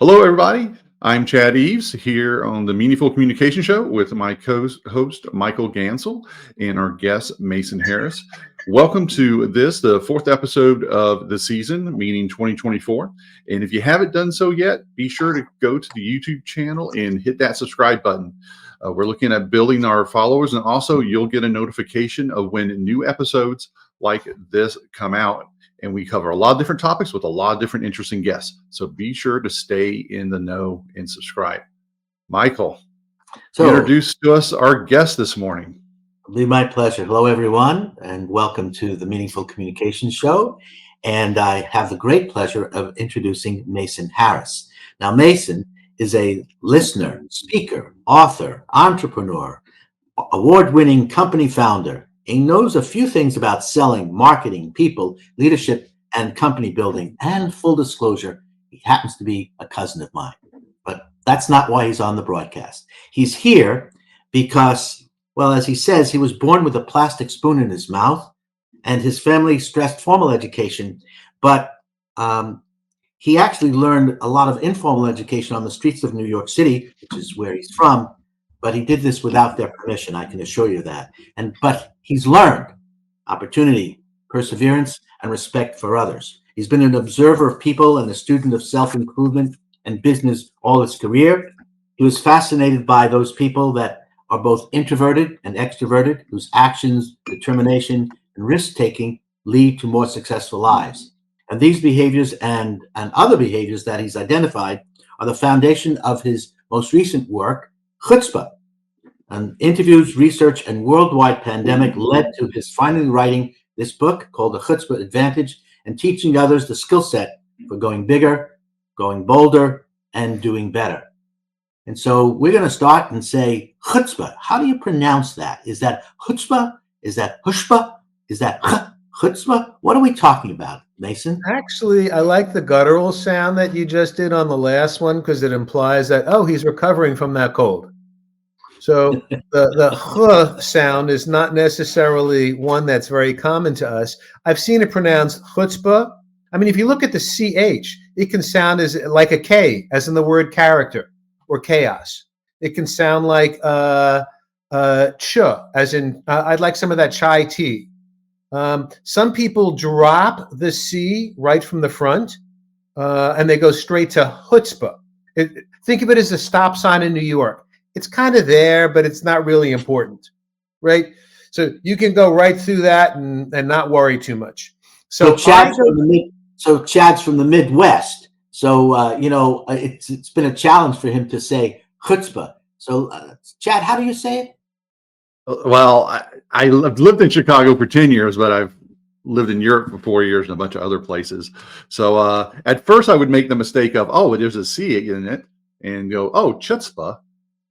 Hello, everybody. I'm Chad Eaves here on the Meaningful Communication Show with my co-host Michael Gansl and our guest Mason Harris. Welcome to the fourth episode of the season, meaning 2024. And if you haven't done so yet, be sure to go to the YouTube channel and hit that subscribe button. We're looking at building our followers, and also you'll get a notification of when new episodes like this come out. And we cover a lot of different topics with a lot of different interesting guests. So be sure to stay in the know and subscribe. Michael, introduce to us our guest this morning. It'll be my pleasure. Hello, everyone, and welcome to the Meaningful Communication Show. And I have the great pleasure of introducing Mason Harris. Now, Mason is a listener, speaker, author, entrepreneur, award-winning company founder. He knows a few things about selling, marketing, people, leadership, and company building. And full disclosure, he happens to be a cousin of mine. But that's not why he's on the broadcast. He's here because, well, as he says, he was born with a plastic spoon in his mouth, and his family stressed formal education. But he actually learned a lot of informal education on the streets of New York City, which is where he's from. But he did this without their permission, I can assure you that. But he's learned opportunity, perseverance, and respect for others. He's been an observer of people and a student of self-improvement and business all his career. He was fascinated by those people that are both introverted and extroverted, whose actions, determination, and risk-taking lead to more successful lives. And these behaviors and other behaviors that he's identified are the foundation of his most recent work, Chutzpah. And interviews, research, and worldwide pandemic led to his finally writing this book called The Chutzpah Advantage and teaching others the skill set for going bigger, going bolder, and doing better. And so we're going to start and say, Chutzpah. How do you pronounce that? Is that chutzpah? Is that hushpah? Is that chutzpah? What are we talking about, Mason? Actually, I like the guttural sound that you just did on the last one because it implies that, oh, he's recovering from that cold. So the ch sound is not necessarily one that's very common to us. I've seen it pronounced chutzpah. I mean, if you look at the ch, it can sound as like a k, as in the word character or chaos. It can sound like ch, as in I'd like some of that chai tea. Some people drop the c right from the front, and they go straight to chutzpah. Think of it as a stop sign in New York. It's kind of there, but it's not really important, right? So you can go right through that and not worry too much. So Chad's from the Midwest. So it's been a challenge for him to say chutzpah. So Chad, how do you say it? Well, I've lived in Chicago for 10 years, but I've lived in Europe for 4 years and a bunch of other places. So at first I would make the mistake of, there's a C in it, and go, chutzpah.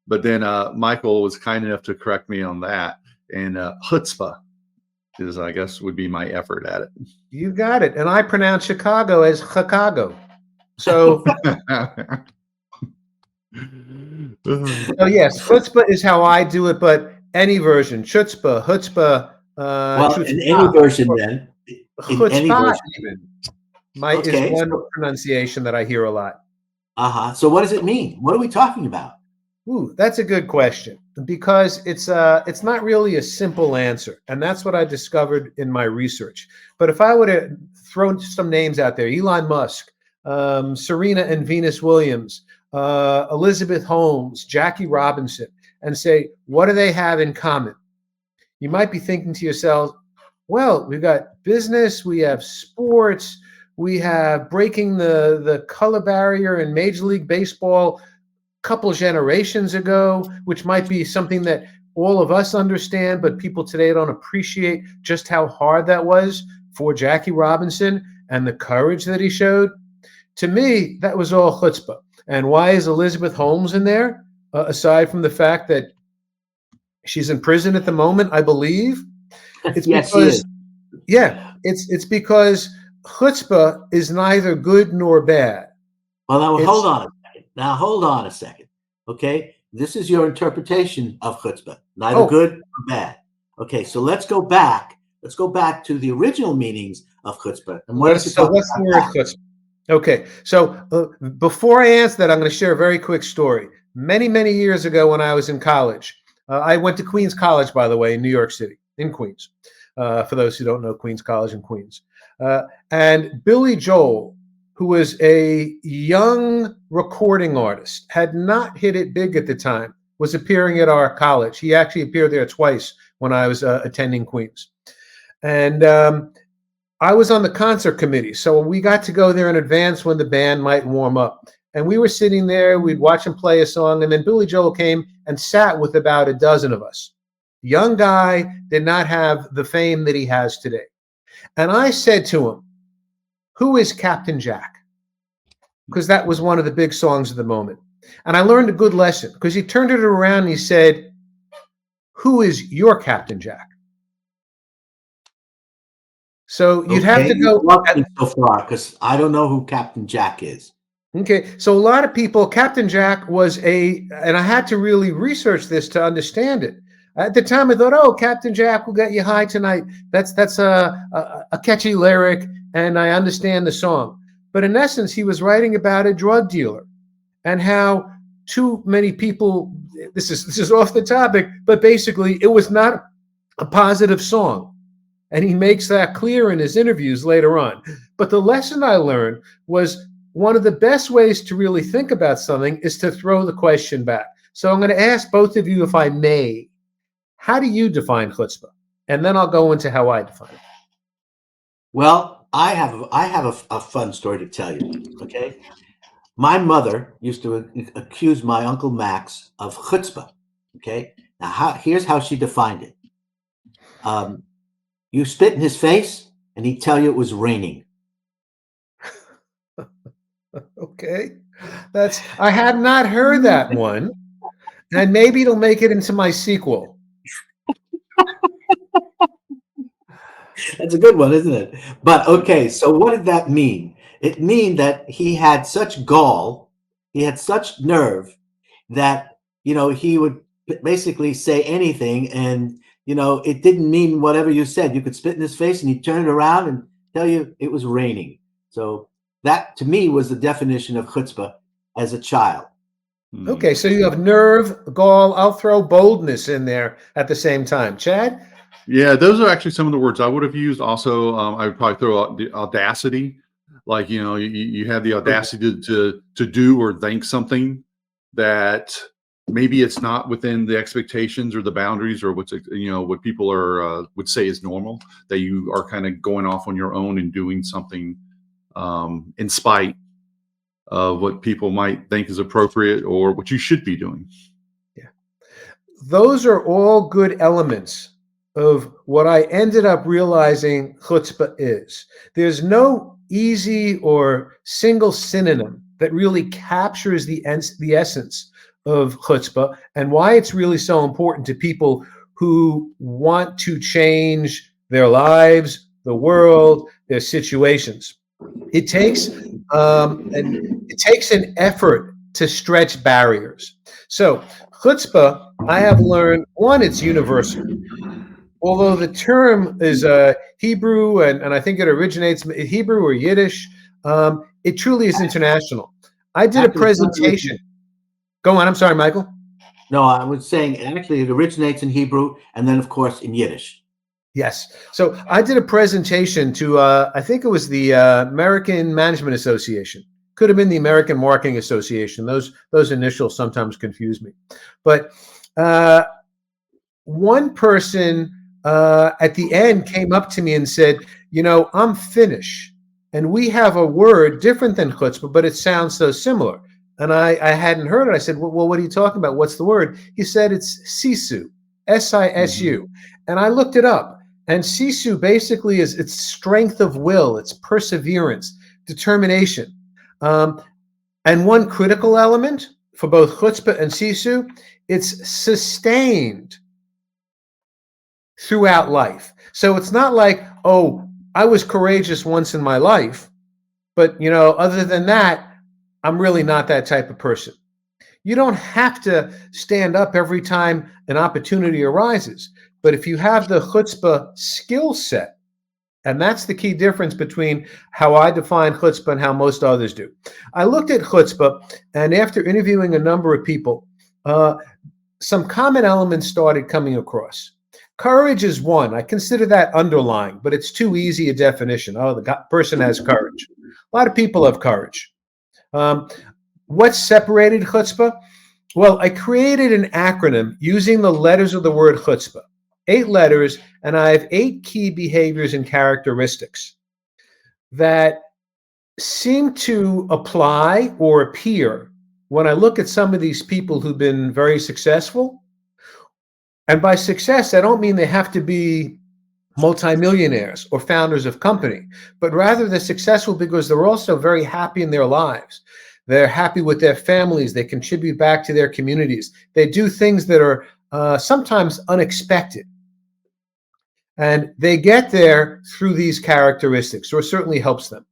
But then Michael was kind enough to correct me on that. And chutzpah is, I guess, would be my effort at it. You got it. And I pronounce Chicago as Chicago. So, yes, chutzpah is how I do it, but any version, chutzpah, chutzpah. In any version then. Chutzpah is one pronunciation that I hear a lot. So what does it mean? What are we talking about? Ooh, that's a good question, because it's not really a simple answer, and that's what I discovered in my research. But if I were to throw some names out there, Elon Musk, Serena and Venus Williams, Elizabeth Holmes, Jackie Robinson, and say, what do they have in common? You might be thinking to yourself, well, we've got business, we have sports, we have breaking the color barrier in Major League Baseball couple generations ago, which might be something that all of us understand, but people today don't appreciate just how hard that was for Jackie Robinson and the courage that he showed. To me, that was all chutzpah. And why is Elizabeth Holmes in there? Aside from the fact that she's in prison at the moment, I believe. It's yes, because, it's because chutzpah is neither good nor bad. Well, now hold on a second. Okay, this is your interpretation of chutzpah, neither good nor bad. Okay, so let's go back to the original meanings of chutzpah. And what's the word chutzpah? Okay, so before I answer that, I'm going to share a very quick story. Many, many years ago when I was in college, I went to Queens College, by the way, in New York City, in Queens. For those who don't know, Queens College in Queens. And Billy Joel, who was a young recording artist, had not hit it big at the time, was appearing at our college. He actually appeared there twice when I was attending Queens. And I was on the concert committee, so we got to go there in advance when the band might warm up. And we were sitting there, we'd watch him play a song, and then Billy Joel came and sat with about a dozen of us. Young guy, did not have the fame that he has today. And I said to him, "Who is Captain Jack?" Because that was one of the big songs of the moment. And I learned a good lesson, because he turned it around and he said, "Who is your Captain Jack?" So you'd have to go so far, because I don't know who Captain Jack is. Okay, so a lot of people, Captain Jack was and I had to really research this to understand it. At the time, I thought, "Oh, Captain Jack will get you high tonight." That's a catchy lyric, and I understand the song. But in essence, he was writing about a drug dealer and how too many people. This is off the topic, but basically, it was not a positive song. And he makes that clear in his interviews later on. But the lesson I learned was one of the best ways to really think about something is to throw the question back. So I'm going to ask both of you, if I may, how do you define chutzpah? And then I'll go into how I define it. Well, I have a fun story to tell you. Okay, my mother used to accuse my Uncle Max of chutzpah. Okay, now here's how she defined it. You spit in his face, and he'd tell you it was raining. Okay, I had not heard that one, and maybe it'll make it into my sequel. That's a good one, isn't it? But okay, so what did that mean? It mean that he had such gall, he had such nerve that he would basically say anything, and it didn't mean whatever you said. You could spit in his face, and he'd turn it around and tell you it was raining. So that, to me, was the definition of chutzpah as a child. Okay, so you have nerve, gall. I'll throw boldness in there at the same time. Chad? Yeah, those are actually some of the words I would have used. Also, I would probably throw out the audacity. Like, you have the audacity to do or think something that maybe it's not within the expectations or the boundaries or what people are would say is normal, that you are kind of going off on your own and doing something in spite of what people might think is appropriate or what you should be doing. Yeah. Those are all good elements of what I ended up realizing chutzpah is. There's no easy or single synonym that really captures the essence of chutzpah and why it's really so important to people who want to change their lives, the world, their situations. It takes an effort to stretch barriers. So chutzpah, I have learned, one, it's universal. Although the term is Hebrew, and I think it originates in Hebrew or Yiddish, it truly is international. I did a presentation. Go on. I'm sorry, Michael. No, I was saying actually it originates in Hebrew and then, of course, in Yiddish. Yes. So I did a presentation to, I think it was the American Management Association. Could have been the American Marketing Association. Those initials sometimes confuse me. But one person at the end came up to me and said, "I'm Finnish, and we have a word different than chutzpah, but it sounds so similar." And I hadn't heard it. I said, "Well, what are you talking about? What's the word?" He said, "It's sisu, sisu." And I looked it up. And sisu basically is its strength of will, its perseverance, determination. And one critical element for both chutzpah and sisu, it's sustained throughout life. So it's not like, "Oh, I was courageous once in my life, but other than that, I'm really not that type of person." You don't have to stand up every time an opportunity arises, but if you have the chutzpah skill set, And that's the key difference between how I define chutzpah and how most others do. I looked at chutzpah, and after interviewing a number of people, some common elements started coming across. Courage is one. I consider that underlying, but it's too easy a definition. Oh, the person has courage. A lot of people have courage. What separated chutzpah? Well, I created an acronym using the letters of the word chutzpah, 8 letters, and I have 8 key behaviors and characteristics that seem to apply or appear when I look at some of these people who've been very successful. And by success, I don't mean they have to be multimillionaires or founders of company, but rather they're successful because they're also very happy in their lives. They're happy with their families. They contribute back to their communities. They do things that are sometimes unexpected. And they get there through these characteristics, or it certainly helps them.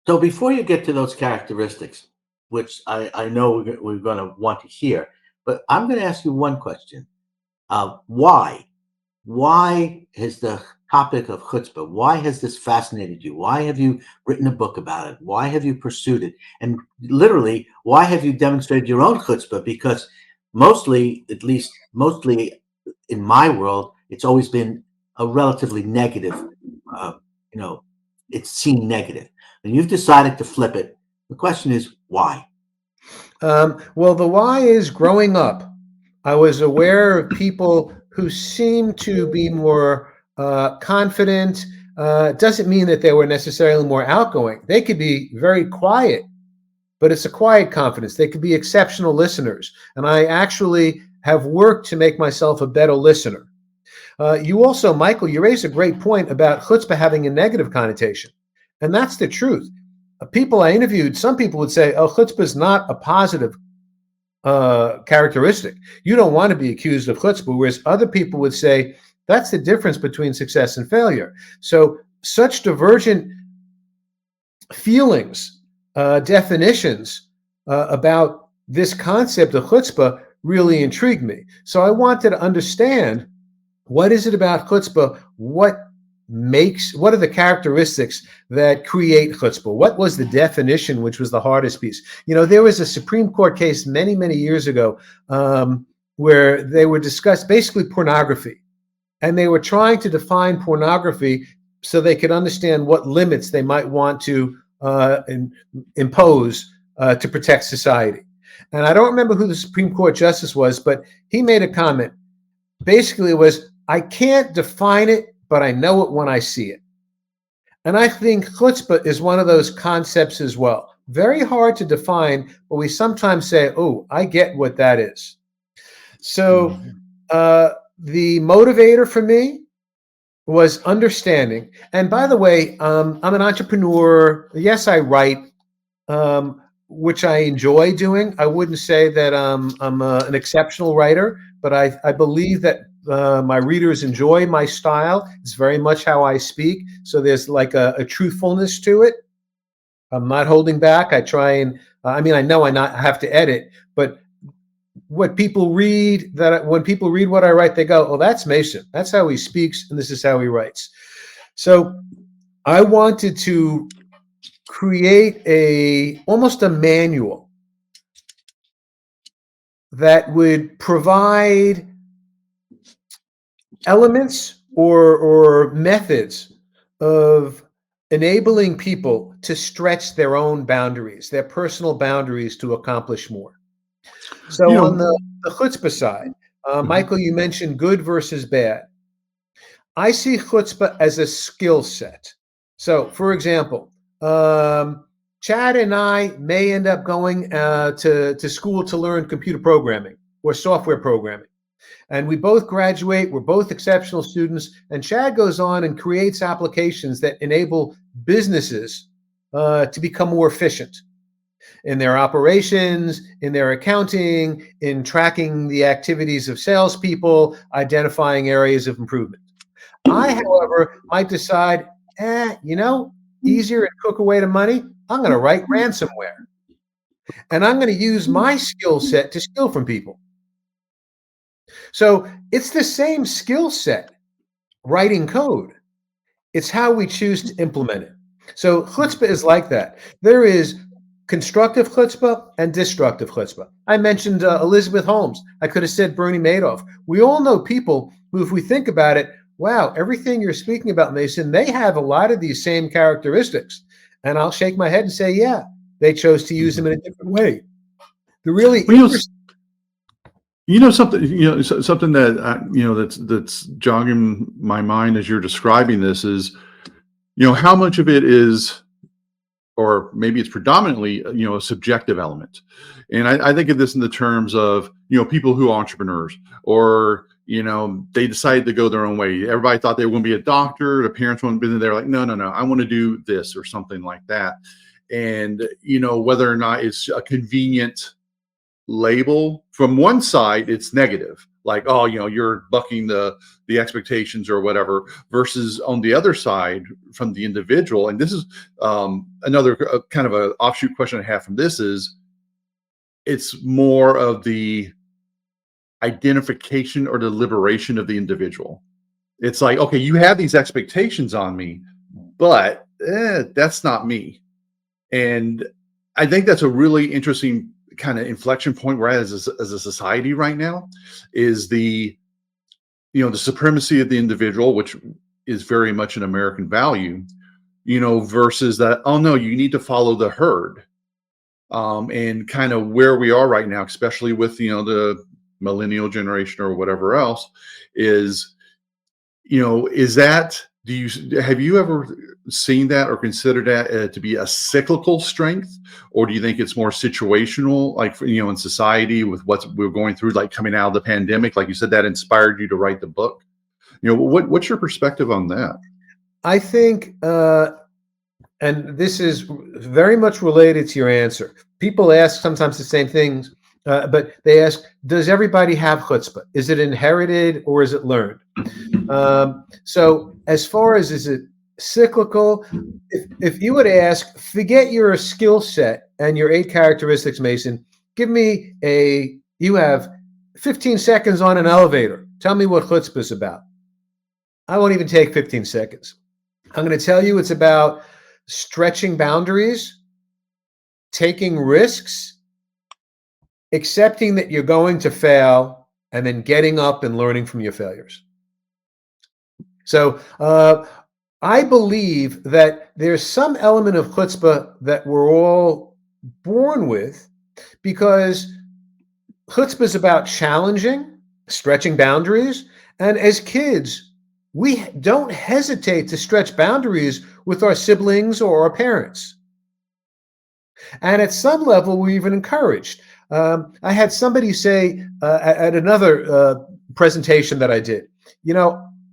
So before you get to those characteristics, which I know we're going to want to hear, but I'm going to ask you one question. Why? Why is the topic of chutzpah, why has this fascinated you? Why have you written a book about it? Why have you pursued it? And literally, why have you demonstrated your own chutzpah? Because mostly, at least mostly in my world, it's always been a relatively negative, it's seen negative. And you've decided to flip it. The question is, why? Well, the why is growing up, I was aware of people who seemed to be more confident. Doesn't mean that they were necessarily more outgoing. They could be very quiet, but it's a quiet confidence. They could be exceptional listeners. And I actually have worked to make myself a better listener. You also, Michael, you raised a great point about chutzpah having a negative connotation. And that's the truth. People I interviewed, some people would say, oh, chutzpah is not a positive characteristic. You don't want to be accused of chutzpah, whereas other people would say that's the difference between success and failure. So such divergent feelings, definitions about this concept of chutzpah really intrigued me. So I wanted to understand, what is it about chutzpah? What are the characteristics that create chutzpah? What was the definition, which was the hardest piece? There was a Supreme Court case many, many years ago where they were discussed basically pornography. And they were trying to define pornography so they could understand what limits they might want to impose to protect society. And I don't remember who the Supreme Court justice was, but he made a comment. Basically, it was, I can't define it, but I know it when I see it. And I think chutzpah is one of those concepts as well. Very hard to define, but we sometimes say, oh, I get what that is. So the motivator for me was understanding. And by the way, I'm an entrepreneur. Yes, I write, which I enjoy doing. I wouldn't say that I'm an exceptional writer, but I believe that my readers enjoy my style. It's very much how I speak. So there's like a truthfulness to it. I'm not holding back. I try and, I know I have to edit, but when people read what I write, they go, oh, that's Mason. That's how he speaks, and this is how he writes. So I wanted to create almost a manual that would provide elements or methods of enabling people to stretch their own boundaries, their personal boundaries, to accomplish more. So on the chutzpah side, Michael, you mentioned good versus bad. I see chutzpah as a skill set. So, for example, Chad and I may end up going to school to learn computer programming or software programming. And we both graduate. We're both exceptional students. And Chad goes on and creates applications that enable businesses to become more efficient in their operations, in their accounting, in tracking the activities of salespeople, identifying areas of improvement. I, however, might decide, easier and cook away the money. I'm going to write ransomware. And I'm going to use my skill set to steal from people. So it's the same skill set, writing code. It's how we choose to implement it. So chutzpah is like that. There is constructive chutzpah and destructive chutzpah. I mentioned Elizabeth Holmes. I could have said Bernie Madoff. We all know people who, if we think about it, wow, everything you're speaking about, Mason, they have a lot of these same characteristics. And I'll shake my head and say, yeah, they chose to use them in a different way. The really interesting. Something that that's jogging my mind as you're describing this is, how much of it is, or maybe it's predominantly, a subjective element. And I think of this in the terms of, people who are entrepreneurs, or, they decided to go their own way. Everybody thought they were going to be a doctor. The parents wanted to be there, like, no, I want to do this or something like that. And, whether or not it's a convenient label, from one side, it's negative, like, oh, you're bucking the expectations or whatever, versus on the other side, from the individual. And this is another kind of an offshoot question I have from this is, it's more of the identification or the liberation of the individual. It's like, okay, you have these expectations on me, but that's not me. And I think that's a really interesting kind of inflection point we're at as a society right now, is the supremacy of the individual, which is very much an American value, versus that, oh no, you need to follow the herd. And kind of where we are right now, especially with the millennial generation or whatever else, is that, have you ever seen that or considered that to be a cyclical strength, or do you think it's more situational, like in society with what we're going through, like coming out of the pandemic, like you said, that inspired you to write the book? What's your perspective on that? I think, and this is very much related to your answer. People ask sometimes the same things, but they ask, does everybody have chutzpah? Is it inherited or is it learned? So as far as, is it cyclical? If you would ask, forget your skill set and your 8 characteristics, Mason, give me you have 15 seconds on an elevator. Tell me what chutzpah is about. I won't even take 15 seconds. I'm going to tell you it's about stretching boundaries, taking risks, accepting that you're going to fail, and then getting up and learning from your failures. So I believe that there's some element of chutzpah that we're all born with, because chutzpah is about challenging, stretching boundaries. And as kids, we don't hesitate to stretch boundaries with our siblings or our parents. And at some level, we're even encouraged. I had somebody say at another presentation that I did,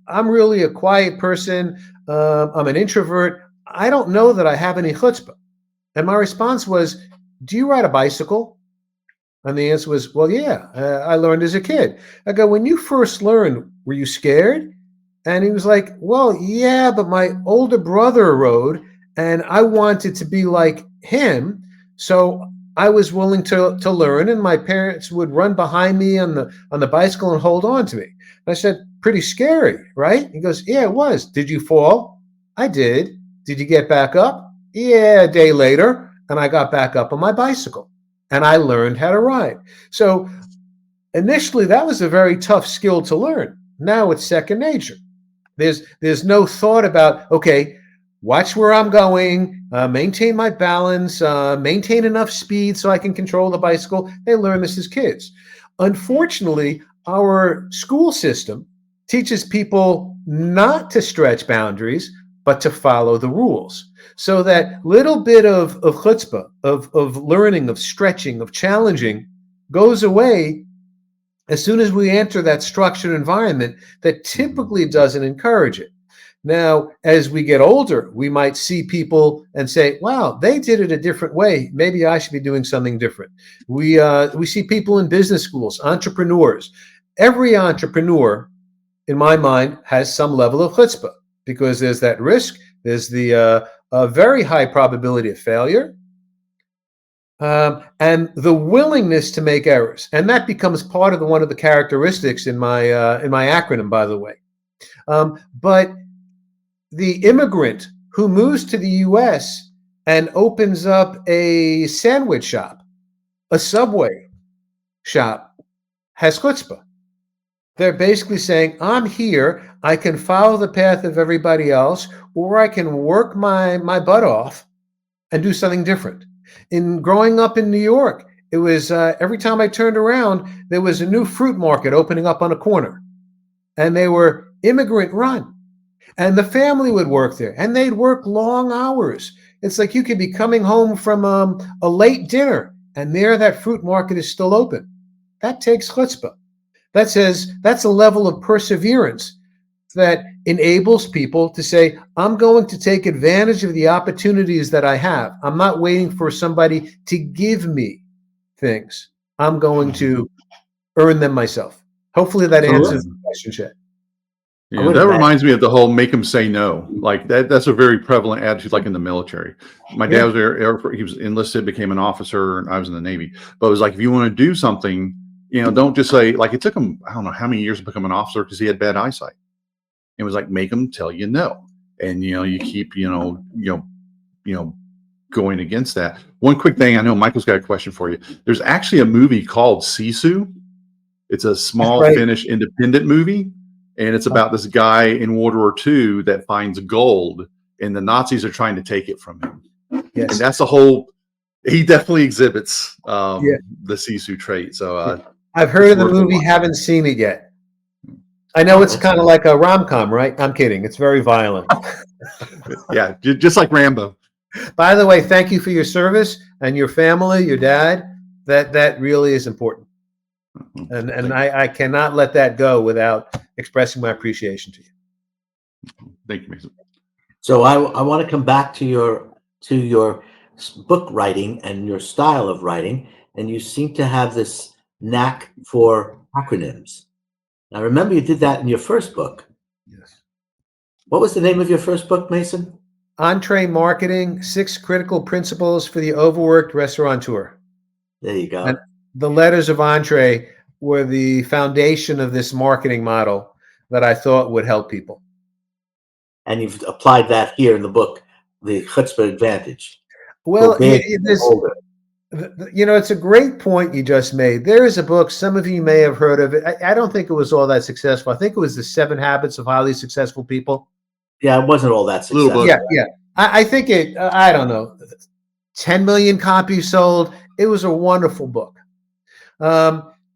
I'm really a quiet person. I'm an introvert. I don't know that I have any chutzpah. And my response was, do you ride a bicycle? And the answer was, well, yeah, I learned as a kid. I go, when you first learned, were you scared? And he was like, well, yeah, but my older brother rode and I wanted to be like him. So I was willing to learn, and my parents would run behind me on the bicycle and hold on to me. And I said, pretty scary, right? He goes, yeah, it was. Did you fall? I did. Did you get back up? Yeah, a day later. And I got back up on my bicycle and I learned how to ride. So initially that was a very tough skill to learn. Now it's second nature. There's no thought about, okay, watch where I'm going, maintain my balance, maintain enough speed so I can control the bicycle. They learn this as kids. Unfortunately, our school system teaches people not to stretch boundaries, but to follow the rules. So that little bit of chutzpah, of learning, of stretching, of challenging goes away as soon as we enter that structured environment that typically doesn't encourage it. Now, as we get older, we might see people and say, wow, they did it a different way. Maybe I should be doing something different. We see people in business schools, entrepreneurs. Every entrepreneur, in my mind, has some level of chutzpah, because there's that risk. There's the very high probability of failure. And the willingness to make errors. And that becomes part of one of the characteristics in my acronym, by the way. But the immigrant who moves to the US and opens up a sandwich shop, a Subway shop, has chutzpah. They're basically saying, I'm here, I can follow the path of everybody else, or I can work my butt off and do something different. In growing up in New York, it was every time I turned around, there was a new fruit market opening up on a corner, and they were immigrant run. And the family would work there, and they'd work long hours. It's like you could be coming home from a late dinner, and there that fruit market is still open. That takes chutzpah. That says that's a level of perseverance that enables people to say, I'm going to take advantage of the opportunities that I have. I'm not waiting for somebody to give me things. I'm going to earn them myself. Hopefully that answers the question, Chet. Yeah, that reminds me of the whole make them say no. Like that's a very prevalent attitude, like in the military. My dad was he was enlisted, became an officer, and I was in the Navy. But it was like, if you want to do something, don't just say, like, it took him, I don't know how many years to become an officer because he had bad eyesight. It was like, make them tell you no. And, you keep, going against that. One quick thing, I know Michael's got a question for you. There's actually a movie called Sisu. It's a small Finnish independent movie. And it's about this guy in World War II that finds gold, and the Nazis are trying to take it from him. Yes. And that's the whole, he definitely exhibits the Sisu trait. So I've heard of the movie, haven't seen it yet. I know it's kind of like a rom-com, right? I'm kidding. It's very violent. Yeah, just like Rambo. By the way, thank you for your service and your family, your dad. That really is important. And I cannot let that go without expressing my appreciation to you. Thank you, Mason. So I want to come back to your book writing and your style of writing, and you seem to have this knack for acronyms. Now, remember you did that in your first book. Yes. What was the name of your first book, Mason? Entree Marketing: 6 Critical Principles for the Overworked Restaurateur. There you go. And the letters of entree were the foundation of this marketing model that I thought would help people. And you've applied that here in the book, the Chutzpah Advantage. Well, it's a great point you just made. There is a book, some of you may have heard of it. I don't think it was all that successful. I think it was The 7 Habits of Highly Successful People. Yeah, it wasn't all that successful. Yeah. I think I don't know, 10 million copies sold. It was a wonderful book.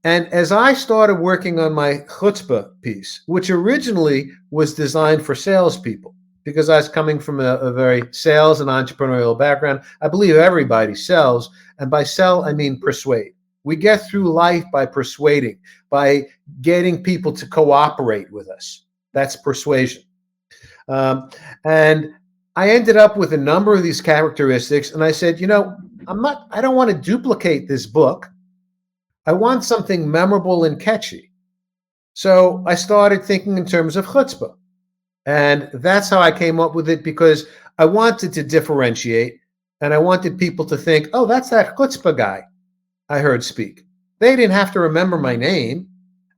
And as I started working on my chutzpah piece, which originally was designed for salespeople, because I was coming from a very sales and entrepreneurial background, I believe everybody sells. And by sell, I mean persuade. We get through life by persuading, by getting people to cooperate with us. That's persuasion. And I ended up with a number of these characteristics. And I said, I don't want to duplicate this book. I want something memorable and catchy. So I started thinking in terms of chutzpah. And that's how I came up with it, because I wanted to differentiate, and I wanted people to think, oh, that's that Chutzpah guy I heard speak. They didn't have to remember my name,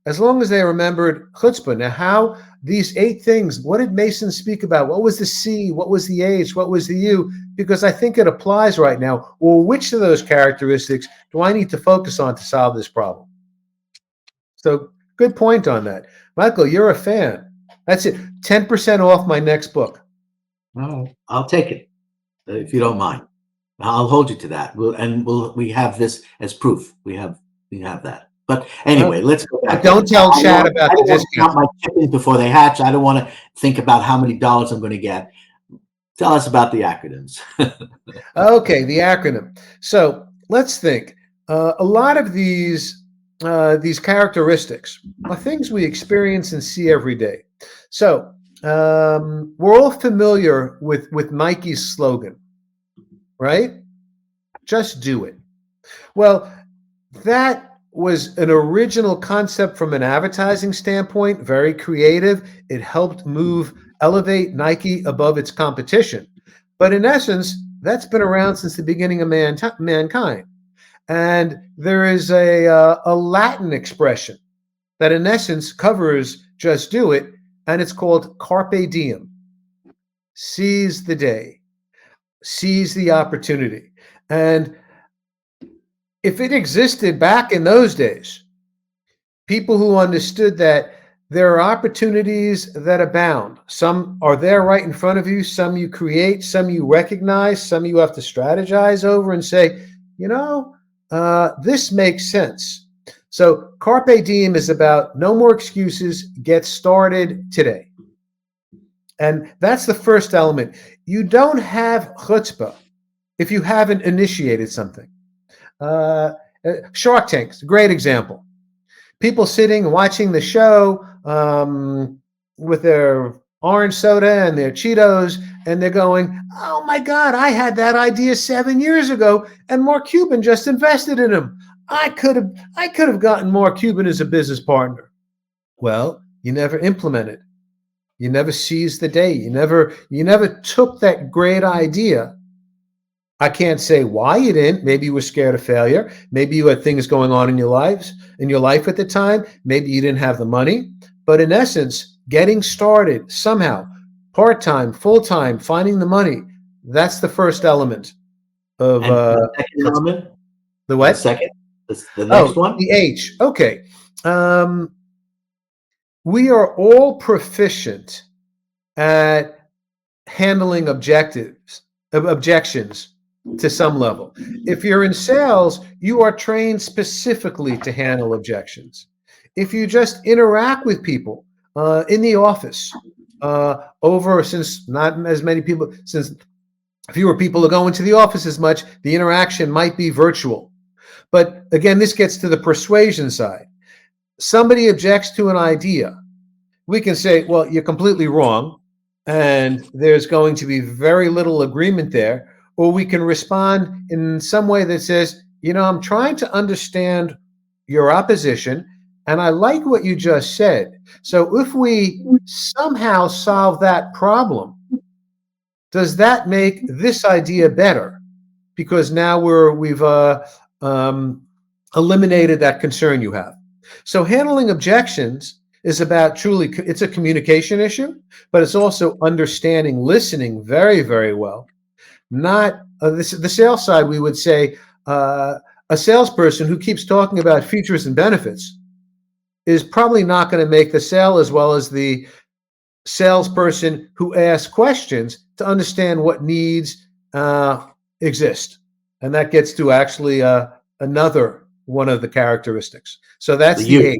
as long as they remembered chutzpah. Now, how these 8 things, what did Mason speak about? What was the C? What was the H? What was the U? Because I think it applies right now. Well, which of those characteristics do I need to focus on to solve this problem? So good point on that. Michael, you're a fan. That's it. 10% off my next book. Oh, I'll take it, if you don't mind. I'll hold you to that. We have this as proof. We have that. But anyway, let's go back. Don't tell Chad about the discount. I don't want to count my chickens before they hatch. I don't want to think about how many dollars I'm going to get. Tell us about the acronyms. Okay, the acronym. So let's think. A lot of these characteristics are things we experience and see every day. So we're all familiar with Nike's slogan, right? Just do it. Well, that was an original concept from an advertising standpoint, very creative. It helped elevate Nike above its competition. But in essence, that's been around since the beginning of mankind. And there is a Latin expression that in essence covers just do it, and it's called carpe diem. seize the day, seize the opportunity. And if it existed back in those days, people who understood that there are opportunities that abound. Some are there right in front of you. Some you create, some you recognize, some you have to strategize over and say, this makes sense. So Carpe Diem is about no more excuses, get started today. And that's the first element. You don't have chutzpah if you haven't initiated something. Shark Tank is a great example. People sitting watching the show with their orange soda and their Cheetos, and they're going, "Oh my God, I had that idea 7 years ago, and Mark Cuban just invested in him. I could have gotten Mark Cuban as a business partner." Well, you never implemented. You never seized the day. You never took that great idea. I can't say why you didn't. Maybe you were scared of failure. Maybe you had things going on in your life at the time. Maybe you didn't have the money. But in essence, getting started somehow, part-time, full-time, finding the money, that's the first element of the second element. The what? The second. The next one. The H. Okay. We are all proficient at handling objections to some level. If you're in sales, you are trained specifically to handle objections. If you just interact with people in the office, since not as many people, since fewer people are going to the office as much, the interaction might be virtual. But again, this gets to the persuasion side. Somebody objects to an idea. We can say, well, you're completely wrong, and there's going to be very little agreement there. Or we can respond in some way that says, I'm trying to understand your opposition, and I like what you just said. So if we somehow solve that problem, does that make this idea better? Because now we've eliminated that concern you have. So handling objections is about it's a communication issue, but it's also understanding, listening very, very well. Not the sales side, we would say a salesperson who keeps talking about features and benefits is probably not going to make the sale as well as the salesperson who asks questions to understand what needs exist. And that gets to actually another one of the characteristics. So that's the A.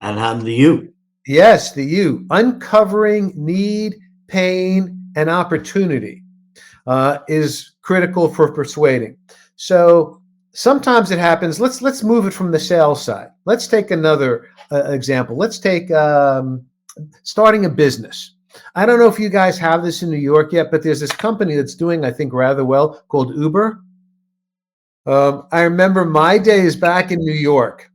And I'm the U. Yes, the U. Uncovering need, pain, and opportunity is critical for persuading. So sometimes it happens. Let's move it from the sales side. Let's take another example. Let's take starting a business. I don't know if you guys have this in New York yet, but there's this company that's doing, I think, rather well called Uber. I remember my days back in New York.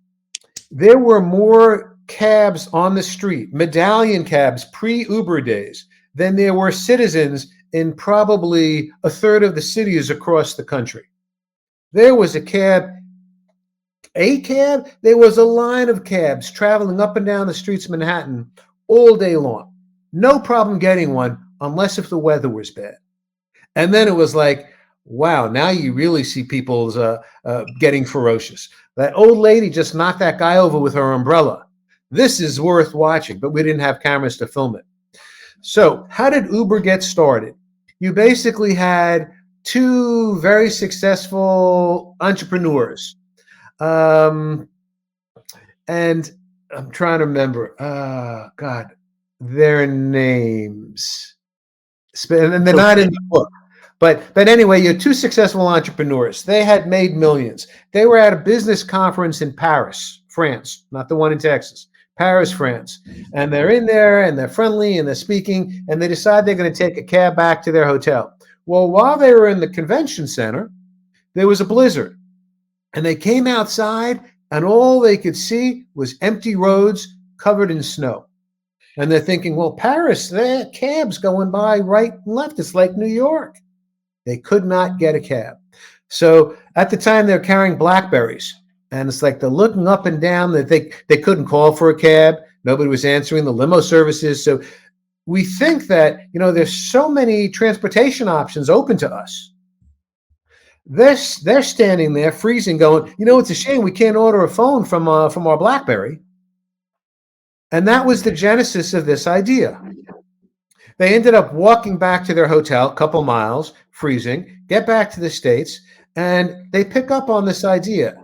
There were more cabs on the street, medallion cabs, pre-Uber days, than there were citizens in probably a third of the cities across the country. There was a cab, there was a line of cabs traveling up and down the streets of Manhattan all day long. No problem getting one, unless if the weather was bad. And then it was like, wow, now you really see people's getting ferocious. That old lady just knocked that guy over with her umbrella. This is worth watching, but we didn't have cameras to film it. So how did Uber get started? You basically had two very successful entrepreneurs. And I'm trying to remember, their names. And they're not in the book. But anyway, you're two successful entrepreneurs. They had made millions. They were at a business conference in Paris, France, not the one in Texas. Paris, France. And they're in there and they're friendly and they're speaking and they decide they're going to take a cab back to their hotel. Well, while they were in the convention center, there was a blizzard. And they came outside and all they could see was empty roads covered in snow. And they're thinking, well, Paris, there are cabs going by right and left. It's like New York. They could not get a cab. So at the time, they're carrying Blackberries. And it's like they're looking up and down. They couldn't call for a cab. Nobody was answering the limo services. So we think that, there's so many transportation options open to us. They're standing there freezing, going, it's a shame we can't order a phone from our BlackBerry. And that was the genesis of this idea. They ended up walking back to their hotel, a couple miles, freezing, get back to the States, and they pick up on this idea,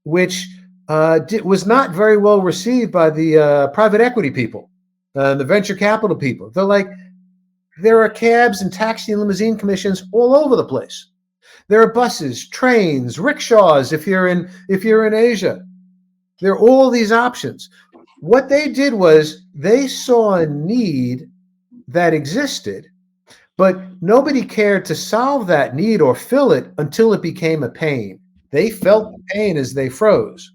which was not very well received by the private equity people, the venture capital people. They're like, there are cabs and taxi and limousine commissions all over the place. There are buses, trains, rickshaws. If you're in Asia, there are all these options. What they did was they saw a need that existed, but nobody cared to solve that need or fill it until it became a pain. They felt the pain as they froze.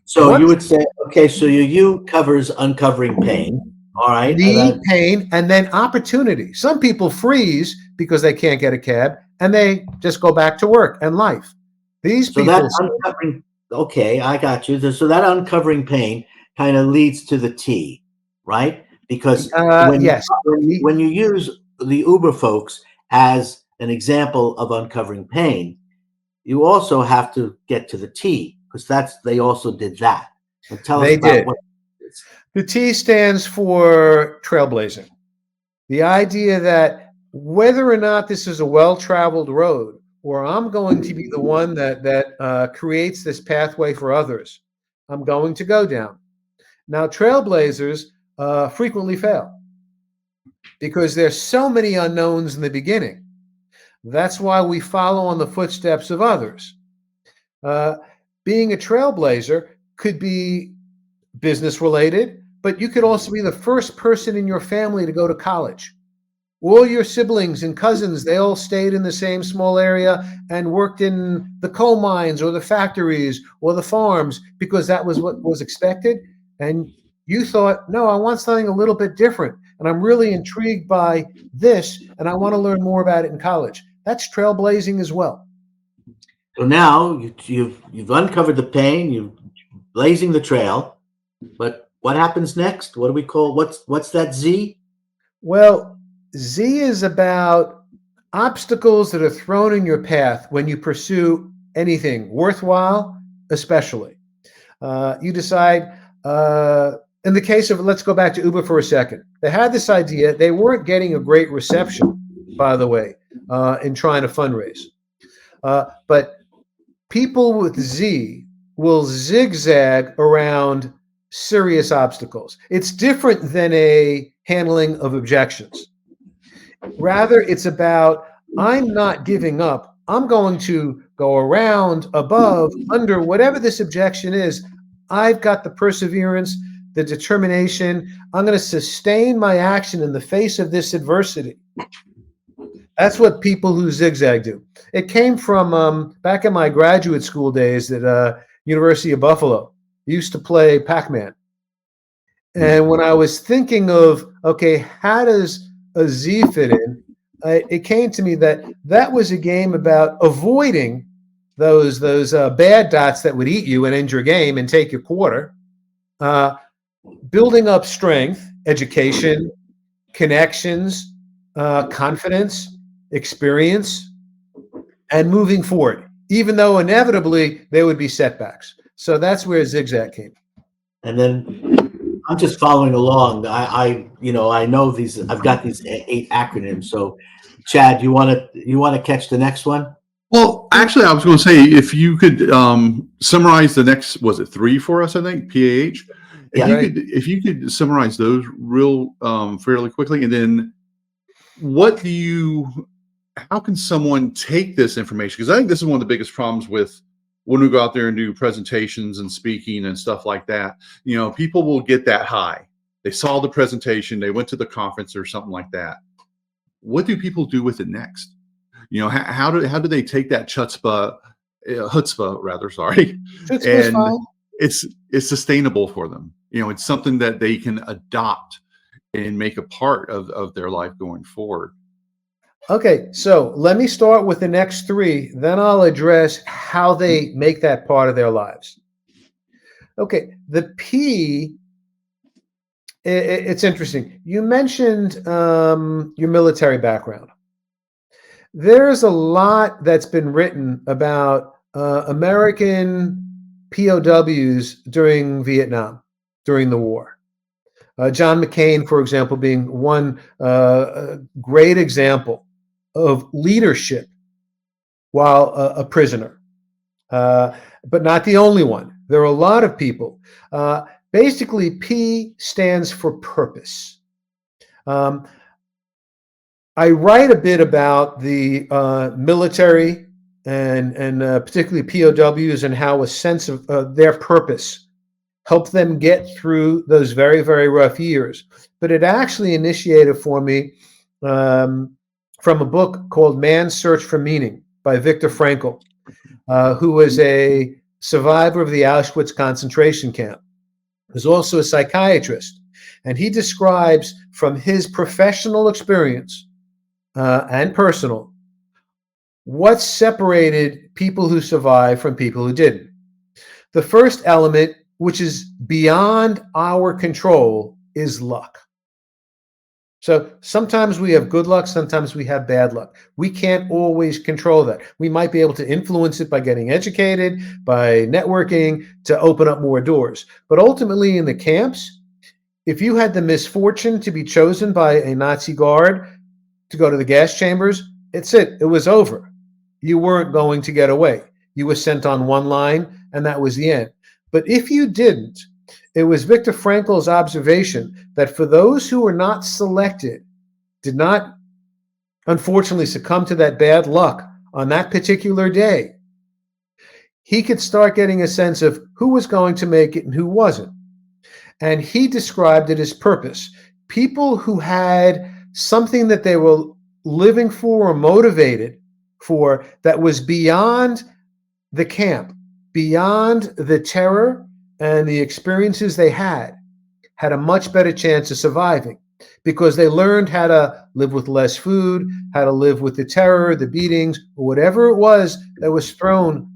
So you would say, okay, so your U covers uncovering pain. All right. Need, pain, and then opportunity. Some people freeze because they can't get a cab and they just go back to work and life. These people. That's uncovering. Okay, I got you. So that uncovering pain kind of leads to the T, right? Because when you use the Uber folks as an example of uncovering pain, you also have to get to the T, because they also did that. And tell us about what it is. The T stands for trailblazing. The idea that whether or not this is a well-traveled road, or I'm going to be the one that creates this pathway for others, I'm going to go down. Now, trailblazers frequently fail because there's so many unknowns in the beginning. That's why we follow on the footsteps of others. Being a trailblazer could be business related, but you could also be the first person in your family to go to college. All your siblings and cousins, they all stayed in the same small area and worked in the coal mines or the factories or the farms because that was what was expected. And you thought, no, I want something a little bit different. And I'm really intrigued by this, and I want to learn more about it in college. That's trailblazing as well. So now you've uncovered the pain, you're blazing the trail, but what happens next? What do we call, what's that Z? Well, Z is about obstacles that are thrown in your path when you pursue anything worthwhile, especially. You decide, in the case of, let's go back to Uber for a second. They had this idea. They weren't getting a great reception, by the way, in trying to fundraise. But people with Z will zigzag around serious obstacles. It's different than a handling of objections. Rather, it's about, I'm not giving up. I'm going to go around, above, under, whatever this objection is. I've got the perseverance, the determination. I'm going to sustain my action in the face of this adversity. That's what people who zigzag do. It came from back in my graduate school days at University of Buffalo. I used to play Pac-Man. And when I was thinking of, okay, how does a Z fit in, it came to me that was a game about avoiding those bad dots that would eat you and end your game and take your quarter, building up strength, education, connections, confidence, experience, and moving forward, even though inevitably there would be setbacks. So that's where zigzag came. And then I'm just following along. I know these. I've got these 8 acronyms. So, Chad, you want to catch the next one? Well, actually, I was going to say, if you could summarize the next, was it 3 for us? I think PAH. If you could summarize those real fairly quickly, and then how can someone take this information? Because I think this is one of the biggest problems with when we go out there and do presentations and speaking and stuff like that. People will get that high. They saw the presentation, they went to the conference or something like that. What do people do with it next? How do they take that chutzpah, rather, sorry, and fine. It's sustainable for them. It's something that they can adopt and make a part of their life going forward. Okay, so let me start with the next 3, then I'll address how they make that part of their lives. Okay, the P It's interesting. You mentioned your military background. There's a lot that's been written about American POWs during Vietnam, during the war. John McCain, for example, being one great example of leadership while a prisoner, but not the only one. There are a lot of people. Basically, P stands for purpose. I write a bit about the military and particularly POWs and how a sense of their purpose helped them get through those very, very rough years. But it actually initiated for me from a book called Man's Search for Meaning by Viktor Frankl, who was a survivor of the Auschwitz concentration camp. He was also a psychiatrist. And he describes from his professional experience and personal what separated people who survived from people who didn't. The first element, which is beyond our control, is luck. So sometimes we have good luck, sometimes we have bad luck. We can't always control that. We might be able to influence it by getting educated, by networking, to open up more doors. But ultimately in the camps, if you had the misfortune to be chosen by a Nazi guard to go to the gas chambers, it's it. It was over. You weren't going to get away. You were sent on one line, and that was the end. But if you didn't, it was Viktor Frankl's observation that for those who were not selected, did not unfortunately succumb to that bad luck on that particular day, he could start getting a sense of who was going to make it and who wasn't. And he described it as purpose. People who had something that they were living for or motivated for that was beyond the camp, beyond the terror and the experiences they had a much better chance of surviving because they learned how to live with less food, how to live with the terror, the beatings, or whatever it was that was thrown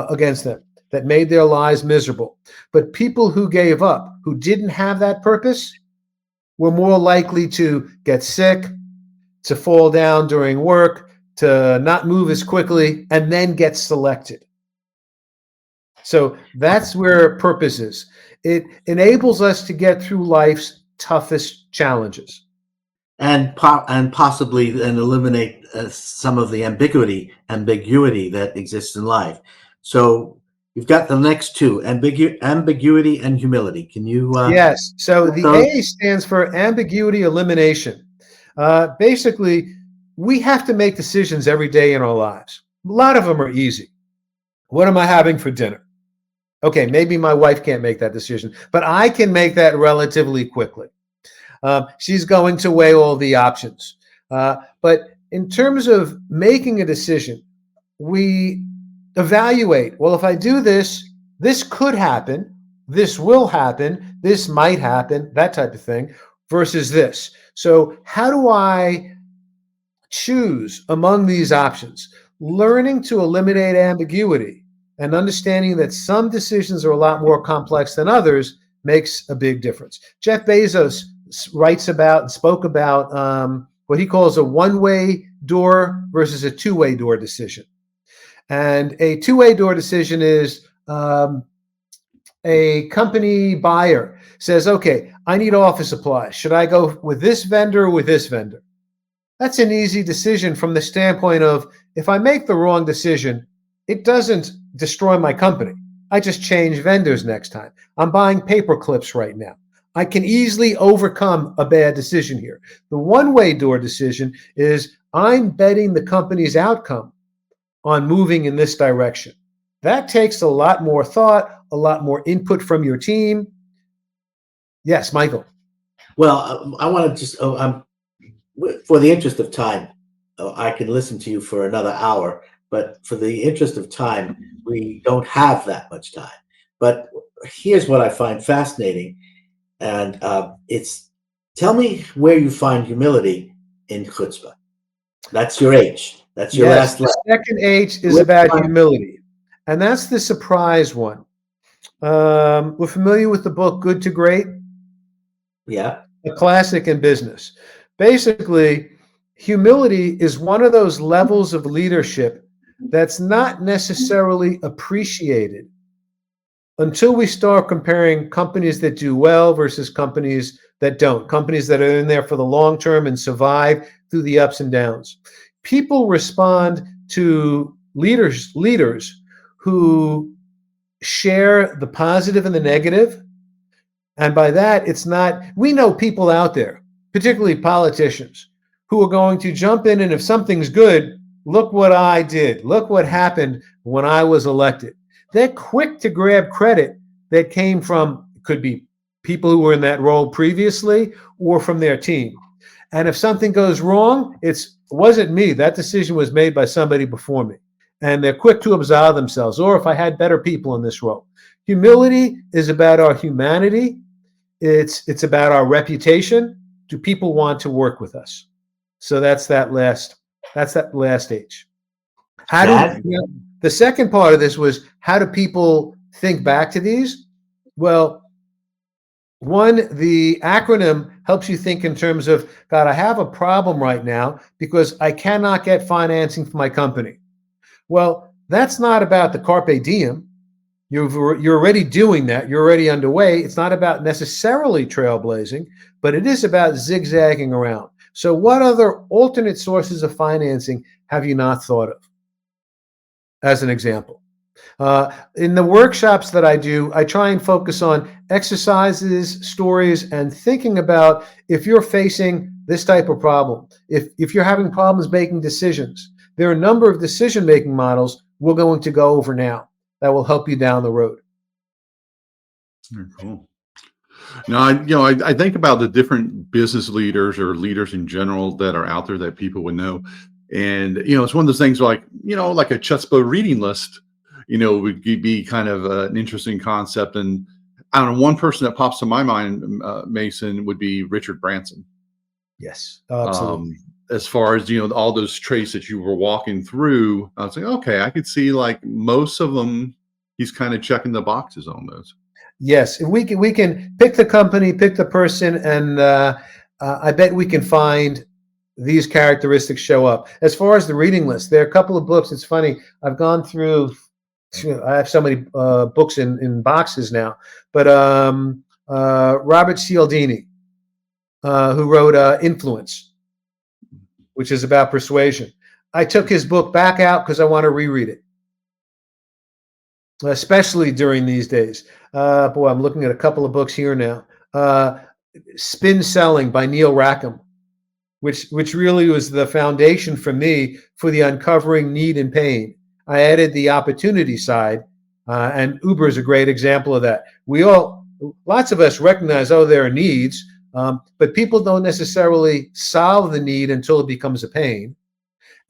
against them that made their lives miserable. But people who gave up, who didn't have that purpose, were more likely to get sick, to fall down during work, to not move as quickly, and then get selected. So that's where purpose is. It enables us to get through life's toughest challenges. And possibly then eliminate some of the ambiguity that exists in life. So you've got the next two, ambiguity and humility. Can you? Yes. So the A stands for ambiguity elimination. Basically, we have to make decisions every day in our lives. A lot of them are easy. What am I having for dinner? Okay, maybe my wife can't make that decision, but I can make that relatively quickly. She's going to weigh all the options. But in terms of making a decision, we evaluate, well, if I do this, this could happen, this will happen, this might happen, that type of thing, versus this. So how do I choose among these options? Learning to eliminate ambiguity and understanding that some decisions are a lot more complex than others makes a big difference. Jeff Bezos writes about and spoke about what he calls a one-way door versus a two-way door decision. And a two-way door decision is a company buyer says, okay, I need office supplies. Should I go with this vendor or with this vendor? That's an easy decision from the standpoint of if I make the wrong decision, it doesn't destroy my company. I just change vendors next time. I'm buying paper clips right now. I can easily overcome a bad decision here. The one-way door decision is I'm betting the company's outcome on moving in this direction. That takes a lot more thought, a lot more input from your team. Yes, Michael. Well, I want to just, for the interest of time, I can listen to you for another hour, but for the interest of time, we don't have that much time. But here's what I find fascinating, and it's, tell me where you find humility in chutzpah. That's your H. That's your last letter. The second H is about humility, and that's the surprise one. We're familiar with the book Good to Great. Yeah. A classic in business. Basically, humility is one of those levels of leadership that's not necessarily appreciated until we start comparing companies that do well versus companies that don't, companies that are in there for the long term and survive through the ups and downs. People respond to leaders who share the positive and the negative. And by that, it's not, we know people out there, particularly politicians, who are going to jump in and if something's good, look what I did. Look what happened when I was elected. They're quick to grab credit that came from, could be people who were in that role previously or from their team. And if something goes wrong, it wasn't me. That decision was made by somebody before me. And they're quick to absolve themselves. Or if I had better people in this role. Humility is about our humanity. It's about our reputation. Do people want to work with us? So that's that last stage. Chad? The second part of this was, how do people think back to these? Well, one, the acronym helps you think in terms of, God, I have a problem right now because I cannot get financing for my company. Well, that's not about the carpe diem. You're already doing that. You're already underway. It's not about necessarily trailblazing, but it is about zigzagging around. So what other alternate sources of financing have you not thought of? As an example. In the workshops that I do, I try and focus on exercises, stories, and thinking about if you're facing this type of problem, if you're having problems making decisions. There are a number of decision-making models we're going to go over now that will help you down the road. Very cool. Now, I think about the different business leaders or leaders in general that are out there that people would know. And, it's one of those things like a Chutzpah reading list, would be kind of an interesting concept. And I don't know, one person that pops to my mind, Mason, would be Richard Branson. Yes, absolutely. As far as, all those traits that you were walking through, I was like, okay, I could see like most of them, he's kind of checking the boxes on those. Yes, we can pick the company, pick the person, and I bet we can find these characteristics show up. As far as the reading list, there are a couple of books. It's funny. I've gone through. I have so many books in boxes now. But Robert Cialdini, who wrote Influence, which is about persuasion. I took his book back out because I want to reread it, especially during these days. Boy, I'm looking at a couple of books here now. Spin Selling by Neil Rackham, which really was the foundation for me for the uncovering need and pain. I added the opportunity side, and Uber is a great example of that. Lots of us recognize, there are needs, but people don't necessarily solve the need until it becomes a pain.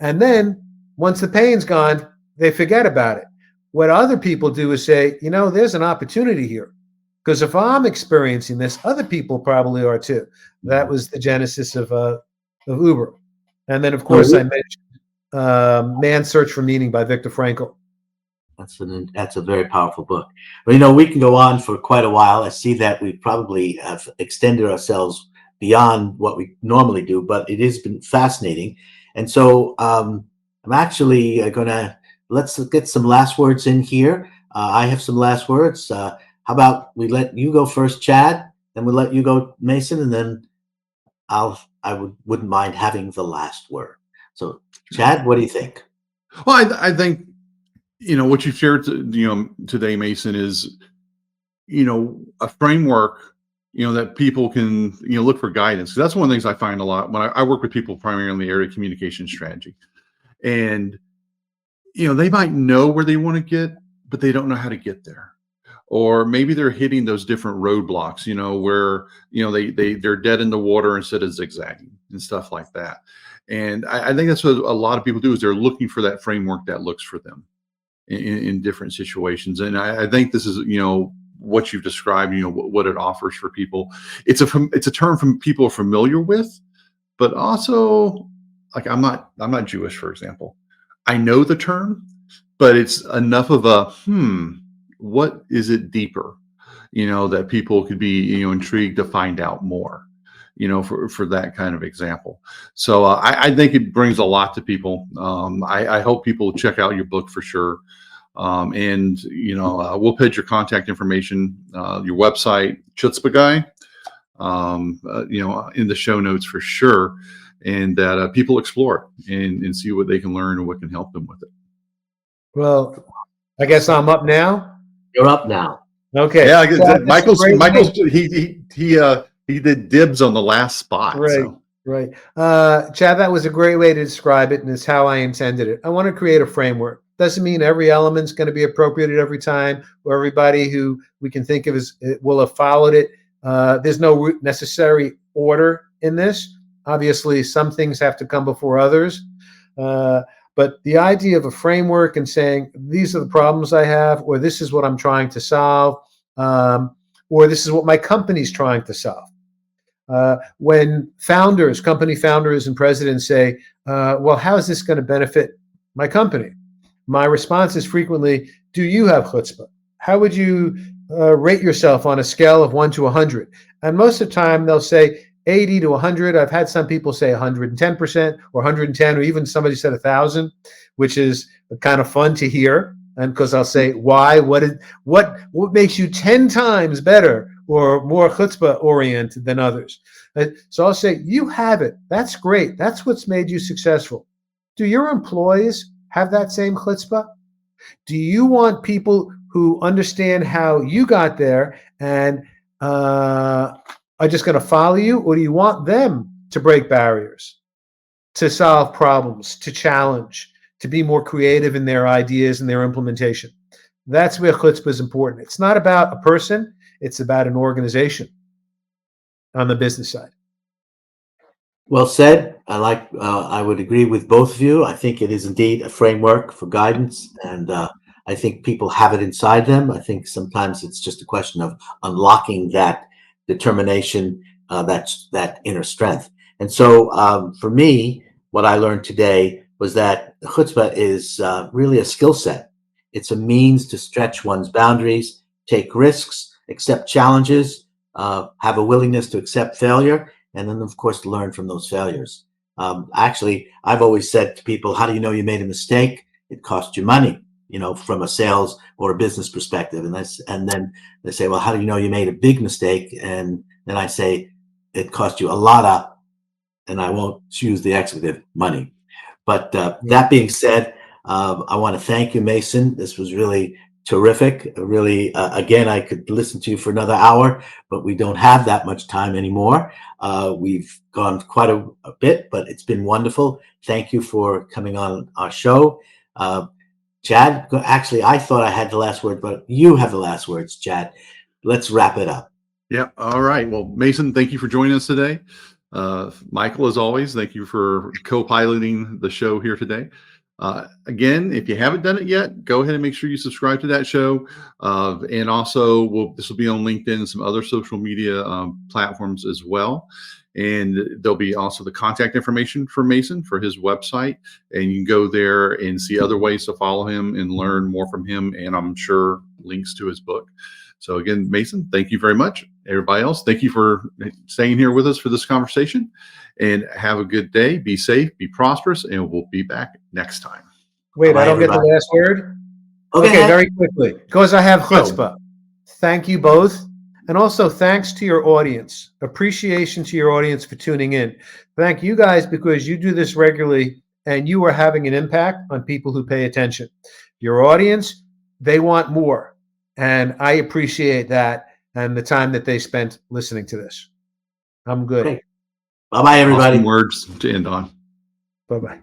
And then once the pain's gone, they forget about it. What other people do is say, there's an opportunity here. Because if I'm experiencing this, other people probably are too. That was the genesis of Uber. And then, of course, I mentioned Man's Search for Meaning by Viktor Frankl. That's a very powerful book. But, we can go on for quite a while. I see that we probably have extended ourselves beyond what we normally do, but it has been fascinating. And so I'm actually going to, let's get some last words in here. I have some last words. How about we let you go first, Chad, then we'll let you go, Mason, and then I wouldn't mind having the last word. So, Chad, what do you think? Well, I think, what you shared, today, Mason, is, a framework, that people can, look for guidance. That's one of the things I find a lot when I work with people primarily in the area of communication strategy. And, they might know where they want to get, but they don't know how to get there. Or maybe they're hitting those different roadblocks, where, they're dead in the water instead of zigzagging and stuff like that. And I think that's what a lot of people do, is they're looking for that framework that looks for them in different situations. And I think this is, what you've described, what it offers for people. It's a term from people are familiar with, but also, like, I'm not Jewish, for example. I know the term, but it's enough of a, what is it deeper? that people could be, intrigued to find out more, for that kind of example. So I think it brings a lot to people. I hope people check out your book for sure. And we'll put your contact information, your website, Chutzpah Guy, in the show notes for sure, and that people explore it and see what they can learn and what can help them with it. Well, I guess I'm up now. You're up now. Okay. Yeah, Chad, Michael's he did dibs on the last spot. Right. So. Right. Chad, that was a great way to describe it, and it's how I intended it. I want to create a framework. Doesn't mean every element's going to be appropriated every time, or everybody who we can think of as will have followed it. There's no necessary order in this. Obviously, some things have to come before others. But the idea of a framework and saying, these are the problems I have, or this is what I'm trying to solve, or this is what my company's trying to solve. When company founders and presidents say, well, how is this going to benefit my company? My response is frequently, do you have chutzpah? How would you rate yourself on a scale of 1 to 100? And most of the time they'll say 80 to 100. I've had some people say 110% or 110, or even somebody said 1,000, which is kind of fun to hear. And because I'll say, why? What makes you 10 times better or more chutzpah oriented than others? So I'll say, you have it. That's great. That's what's made you successful. Do your employees have that same chutzpah? Do you want people who understand how you got there and are just going to follow you, or do you want them to break barriers, to solve problems, to challenge, to be more creative in their ideas and their implementation? That's where chutzpah is important. It's not about a person, it's about an organization on the business side. Well said. I would agree with both of you. I think it is indeed a framework for guidance, and I think people have it inside them. I think sometimes it's just a question of unlocking that determination, that inner strength. And so for me, what I learned today was that chutzpah is really a skill set. It's a means to stretch one's boundaries, take risks, accept challenges, have a willingness to accept failure, and then, of course, learn from those failures. Actually, I've always said to people, how do you know you made a mistake? It cost you money, from a sales or a business perspective. And then they say, well, how do you know you made a big mistake? And then I say, it cost you a lot of, and I won't use the expletive, money. But that being said, I want to thank you, Mason. This was really terrific. Really, again, I could listen to you for another hour, but we don't have that much time anymore. We've gone quite a bit, but it's been wonderful. Thank you for coming on our show. Chad, actually, I thought I had the last word, but you have the last words, Chad. Let's wrap it up. Yeah. All right. Well, Mason, thank you for joining us today. Michael, as always, thank you for co-piloting the show here today. Again, if you haven't done it yet, go ahead and make sure you subscribe to that show. And also, this will be on LinkedIn and some other social media platforms as well. And there'll be also the contact information for Mason for his website. And you can go there and see other ways to follow him and learn more from him. And I'm sure links to his book. So again, Mason, thank you very much. Everybody else, thank you for staying here with us for this conversation, and have a good day. Be safe, be prosperous, and we'll be back next time. Wait, bye, I don't everybody. Get the last word? Okay, very quickly, because I have chutzpah. Thank you both. And also thanks to your audience. Appreciation to your audience for tuning in. Thank you guys, because you do this regularly and you are having an impact on people who pay attention. Your audience, they want more. And I appreciate that and the time that they spent listening to this. I'm good. Okay. Bye-bye, everybody. Awesome words to end on. Bye-bye.